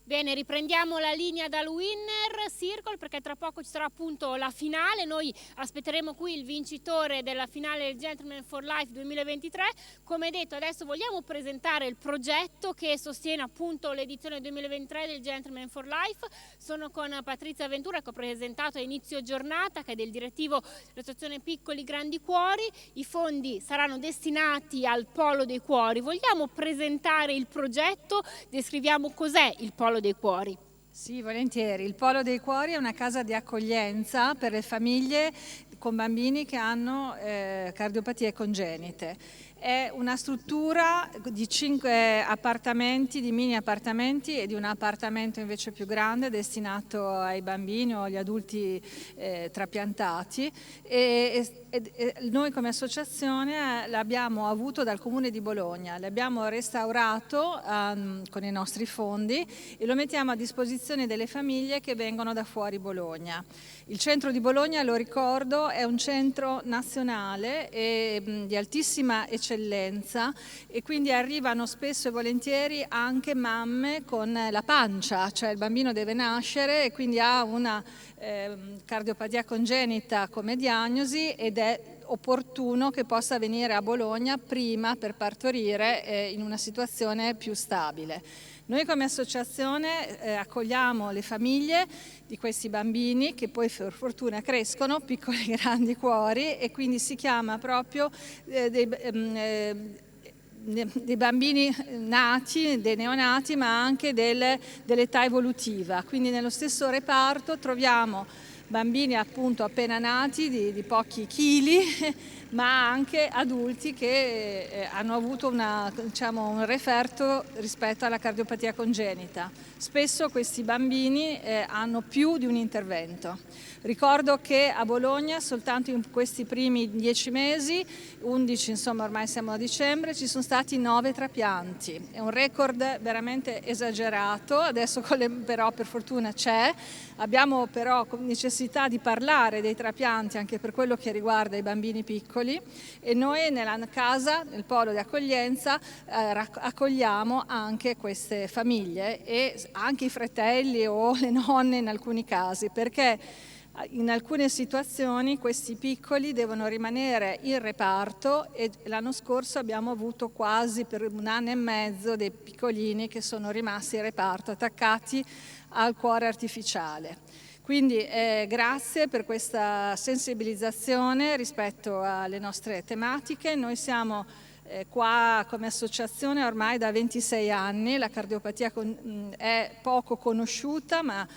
Bene, riprendiamo la linea dal Winner Circle perché tra poco ci sarà appunto la finale. Noi aspetteremo qui il vincitore della finale del Gentleman for Life 2023. Come detto, adesso vogliamo presentare il progetto che sostiene appunto l'edizione 2023 del Gentleman for Life. Sono con Patrizia Ventura che ho presentato a inizio giornata, che è del direttivo dell'Associazione Piccoli Grandi Cuori. I fondi saranno destinati al Polo dei Cuori. Vogliamo presentare il progetto? Descriviamo cos'è il Polo dei Cuori. Sì, volentieri. Il Polo dei Cuori è una casa di accoglienza per le famiglie con bambini che hanno cardiopatie congenite. È una struttura di 5 appartamenti, di mini appartamenti e di un appartamento invece più grande destinato ai bambini o agli adulti trapiantati. E noi come associazione l'abbiamo avuto dal Comune di Bologna, l'abbiamo restaurato con i nostri fondi e lo mettiamo a disposizione delle famiglie che vengono da fuori Bologna. Il centro di Bologna, lo ricordo, è un centro nazionale e di altissima eccellenza e quindi arrivano spesso e volentieri anche mamme con la pancia, cioè il bambino deve nascere e quindi ha una cardiopatia congenita come diagnosi ed è opportuno che possa venire a Bologna prima per partorire in una situazione più stabile. Noi come associazione accogliamo le famiglie di questi bambini che poi per fortuna crescono, piccoli e grandi cuori, e quindi si chiama proprio dei bambini nati, dei neonati, ma anche dell'età evolutiva. Quindi nello stesso reparto troviamo bambini appunto appena nati di pochi chili, ma anche adulti che hanno avuto un referto rispetto alla cardiopatia congenita. Spesso questi bambini hanno più di un intervento. Ricordo che a Bologna soltanto in questi primi 10 mesi, 11 insomma ormai siamo a dicembre, ci sono stati 9 trapianti. È un record veramente esagerato, adesso però per fortuna c'è. Abbiamo però necessità di parlare dei trapianti anche per quello che riguarda i bambini piccoli e noi nella casa, nel polo di accoglienza, accogliamo anche queste famiglie e anche i fratelli o le nonne in alcuni casi, perché in alcune situazioni questi piccoli devono rimanere in reparto e l'anno scorso abbiamo avuto quasi per 1 anno e mezzo dei piccolini che sono rimasti in reparto attaccati al cuore artificiale. Quindi grazie per questa sensibilizzazione rispetto alle nostre tematiche. Noi siamo qua come associazione ormai da 26 anni, la cardiopatia è poco conosciuta, ma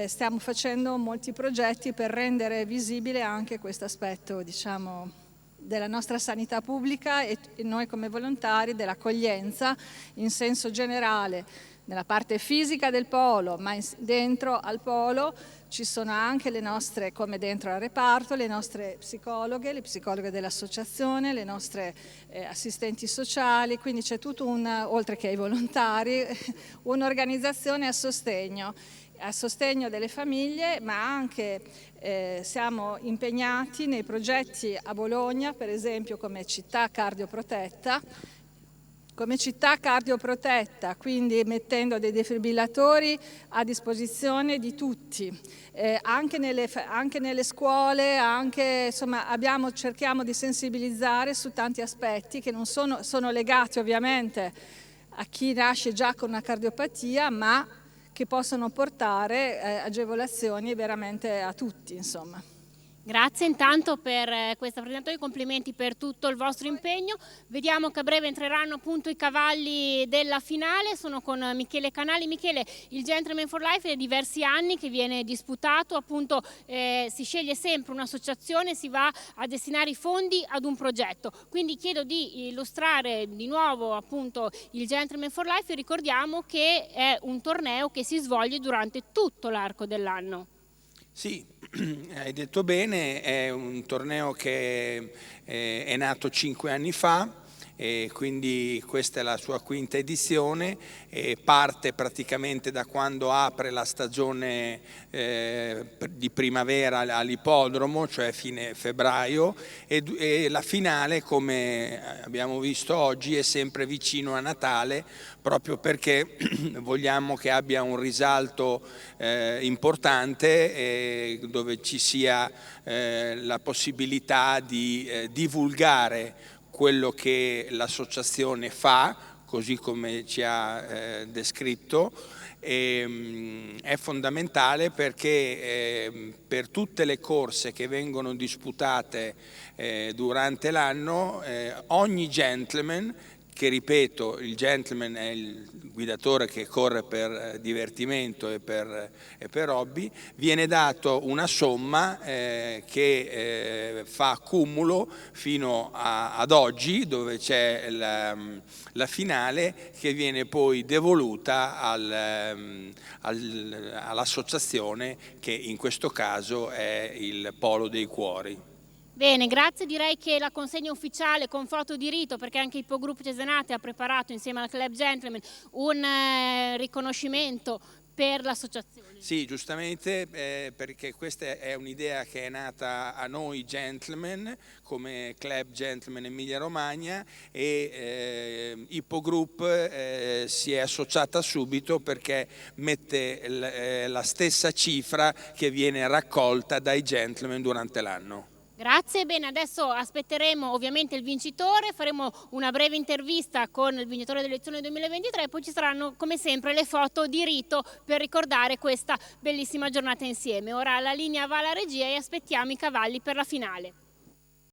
stiamo facendo molti progetti per rendere visibile anche questo aspetto, diciamo, della nostra sanità pubblica e noi come volontari dell'accoglienza in senso generale, nella parte fisica del polo, ma dentro al polo ci sono anche le nostre, come dentro al reparto, le nostre psicologhe, le psicologhe dell'associazione, le nostre assistenti sociali, quindi c'è tutto oltre che ai volontari, un'organizzazione a sostegno delle famiglie, ma anche siamo impegnati nei progetti a Bologna, per esempio come città cardioprotetta, quindi mettendo dei defibrillatori a disposizione di tutti, anche nelle scuole, insomma, cerchiamo di sensibilizzare su tanti aspetti che non sono legati ovviamente a chi nasce già con una cardiopatia, ma che possono portare agevolazioni veramente a tutti, insomma. Grazie intanto per questa presentazione, complimenti per tutto il vostro impegno. Vediamo che a breve entreranno appunto i cavalli della finale, sono con Michele Canali. Michele, il Gentleman for Life è diversi anni che viene disputato, appunto si sceglie sempre un'associazione, si va a destinare i fondi ad un progetto, quindi chiedo di illustrare di nuovo appunto il Gentleman for Life e ricordiamo che è un torneo che si svolge durante tutto l'arco dell'anno. Sì, hai detto bene, è un torneo che è nato 5 anni fa e quindi questa è la sua quinta edizione e parte praticamente da quando apre la stagione di primavera all'ippodromo, cioè fine febbraio, e la finale, come abbiamo visto oggi, è sempre vicino a Natale, proprio perché vogliamo che abbia un risalto importante, dove ci sia la possibilità di divulgare quello che l'associazione fa, così come ci ha descritto. È fondamentale perché per tutte le corse che vengono disputate durante l'anno, ogni gentleman, che ripeto, il gentleman è il guidatore che corre per divertimento e per hobby, viene dato una somma che fa accumulo fino ad oggi, dove c'è la finale, che viene poi devoluta all'associazione, che in questo caso è il Polo dei Cuori. Bene, grazie. Direi che la consegna ufficiale con foto di rito, perché anche Ippogruppo Cesenate ha preparato insieme al Club Gentleman un riconoscimento per l'associazione. Sì, giustamente, perché questa è un'idea che è nata a noi gentleman, come Club Gentleman Emilia Romagna, e Ippogroup si è associata subito perché mette la stessa cifra che viene raccolta dai gentleman durante l'anno. Grazie, bene, adesso aspetteremo ovviamente il vincitore, faremo una breve intervista con il vincitore dell'edizione 2023 e poi ci saranno come sempre le foto di rito per ricordare questa bellissima giornata insieme. Ora la linea va alla regia e aspettiamo i cavalli per la finale.